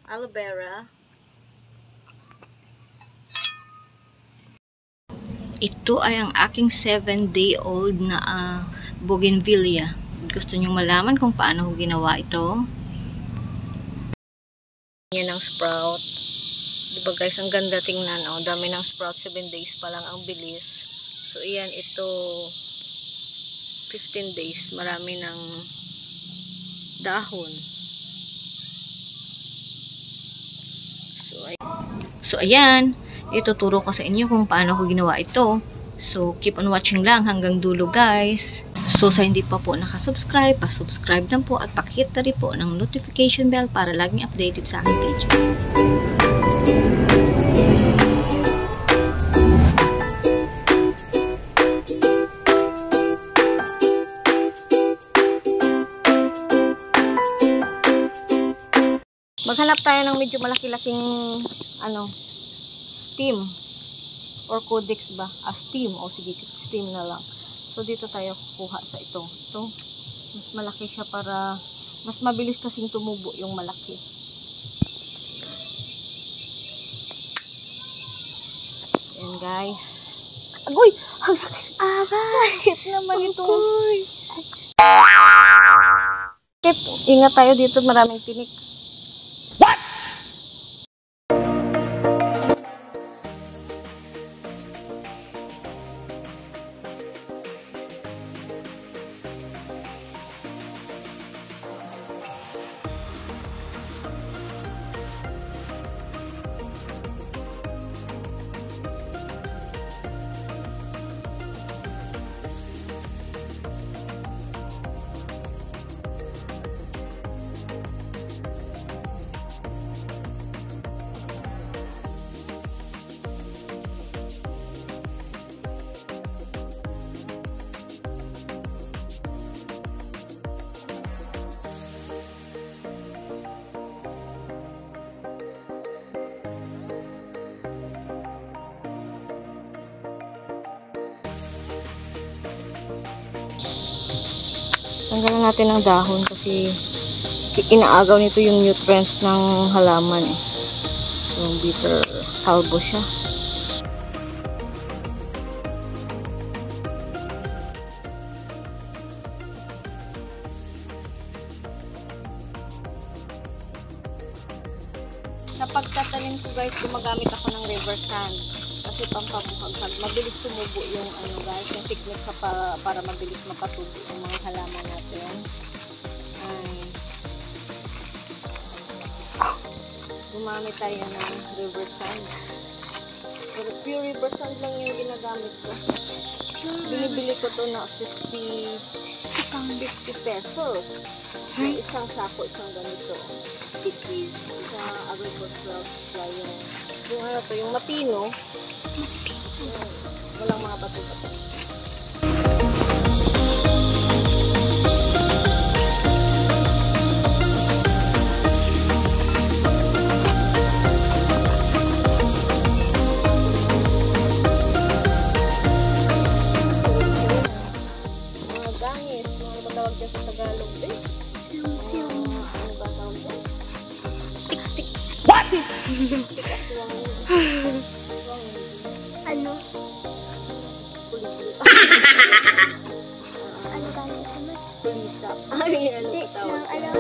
aloe vera. Ito ay ang aking 7-day-old na bougainvillea. Gusto nyo malaman kung paano ko ginawa ito? Yan ang sprout. Diba guys, ang ganda tingnan. Oh, dami ng sprout. 7 days pa lang ang bilis. So, iyan, ito 15 days. Marami ng dahon. So, ayan. Ituturo ko sa inyo kung paano ko ginawa ito. So, keep on watching lang hanggang dulo guys. So, sa hindi pa po nakasubscribe, pa-subscribe lang po at pakihit na rin po ng notification bell para laging updated sa aking video. Maghanap tayo ng medyo malaki-laking steam or codex ba? Steam. O sige, steam na lang. So, dito tayo kukuha sa ito. Ito, mas malaki siya para mas mabilis kasing tumubo yung malaki. Ayan guys. Agoy! Ang sakit! Sakit naman ito. Ingat tayo dito, maraming tinik. Tanggalan natin ang dahon kasi inaagaw nito yung nutrients ng halaman eh. So, bitter salbo siya. Sa pagtatanim ko guys, gumagamit ako ng river sand. Kasi pampabuhaghag, mabilis tumubo yung guys, yung technique para mabilis mapatubo yung mga halaman natin. Gumamit tayo ng river sand. Pero pure river sand lang yung ginagamit ko. Binibili ko to na 50 pesos. Yung isang sako, isang ganito. Sa agricultural supply yung matino. Walang mga bato-bato. Mga gangis, mga batawag dyan sa Tagalog eh. Ano ba tawag dyan? Tik-tik. What? Ano? Kulita. Ano ba yung sama? Kulita. Ay, ano ba tawag? Ano?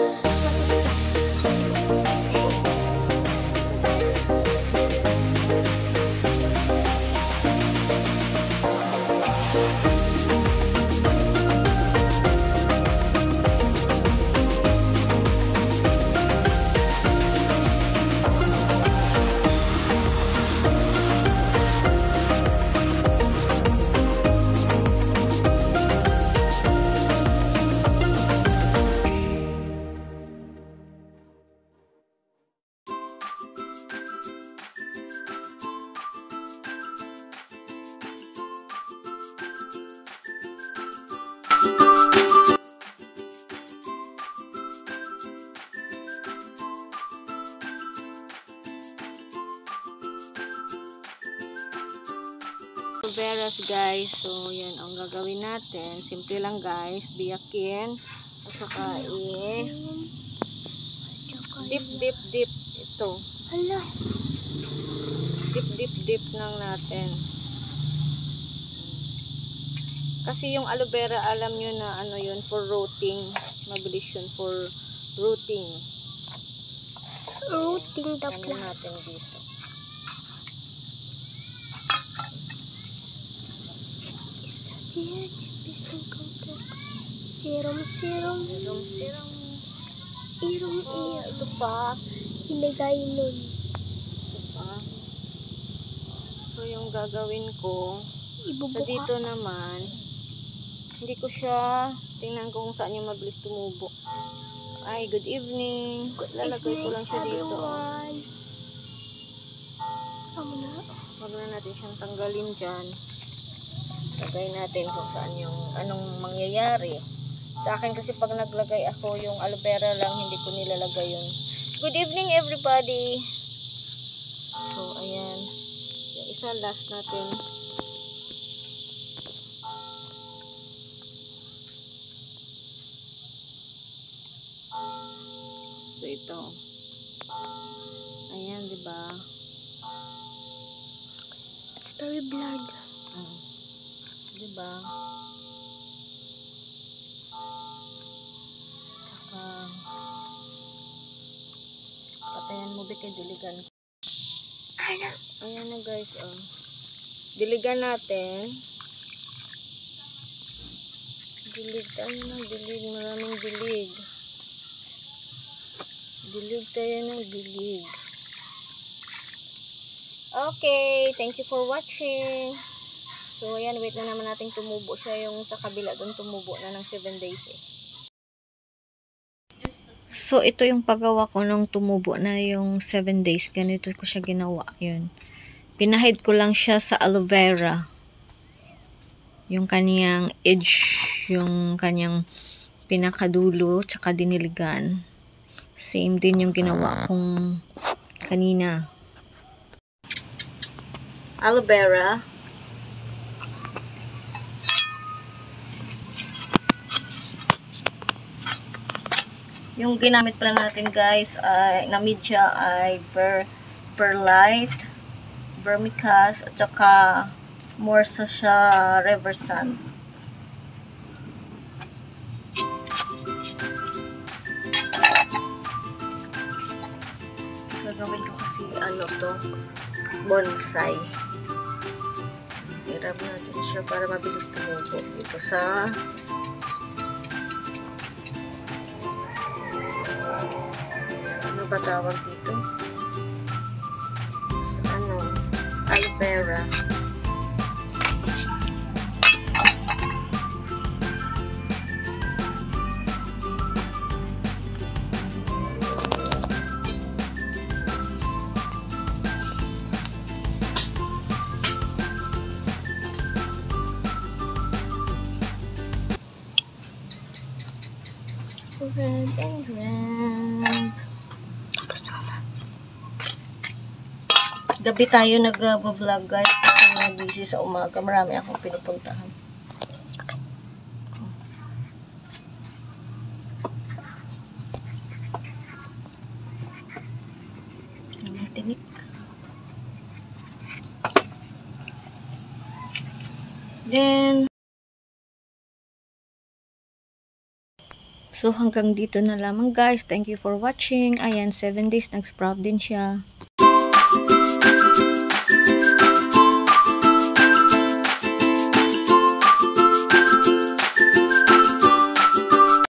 Veras guys, so yan ang gagawin natin. Simple lang guys, biyakin at saka dip. dito. Hala. Dip lang natin. Kasi yung aloe vera, alam nyo na ano yun, for rooting. Mabilis yun for rooting. Rooting the Ano plant. natin dito. Serum. Irong. Ito pa. Ilagay nun. Ito pa. So, yung gagawin ko, sa Ibubuka. dito naman, hindi ko siya, tingnan ko kung saan yung mabilis tumubo. Ay, good evening. Lalagay ko lang siya dito. Huwag na natin siyang tanggalin dyan. Lagay natin kung saan yung anong mangyayari. Sa akin kasi pag naglagay ako yung aloe vera lang, hindi ko nilalagay yun. Good evening everybody. So ayan, yung isa last natin. So ito. Ayan, 'di ba? It's very blurred. 'Di ba? Patayan mo bigay diligan. Ayan na guys, oh. Diligan natin. Dilig tayo maraming dilig. Dilig tayo ng dilig. Okay, thank you for watching. So ayan, wait na naman natin tumubo siya, yung sa kabila doon tumubo na ng 7 days eh. So, ito yung paggawa ko nung tumubo na yung 7 days. Ganito ko siya ginawa. Yun. Pinahid ko lang siya sa aloe vera. Yung kanyang edge. Yung kanyang pinakadulo. Tsaka diniligan. Same din yung ginawa kong kanina. Aloe vera. Yung ginamit pala natin guys ay na media ay perlite, vermicast at saka morsa siya reversan. Gagawin ko kasi ano to, bonsai. Hirap natin siya para mabilis tumubo. Ito sa ano ba tawag dito? Sa ano? Aloe vera. Red and red. Gabi tayo nag-vlog guys kasi busy sa umaga. Marami akong pinupuntahan. Tinik. Then so hanggang dito na lamang guys. Thank you for watching. Ayan, 7 days nag-sprout din siya.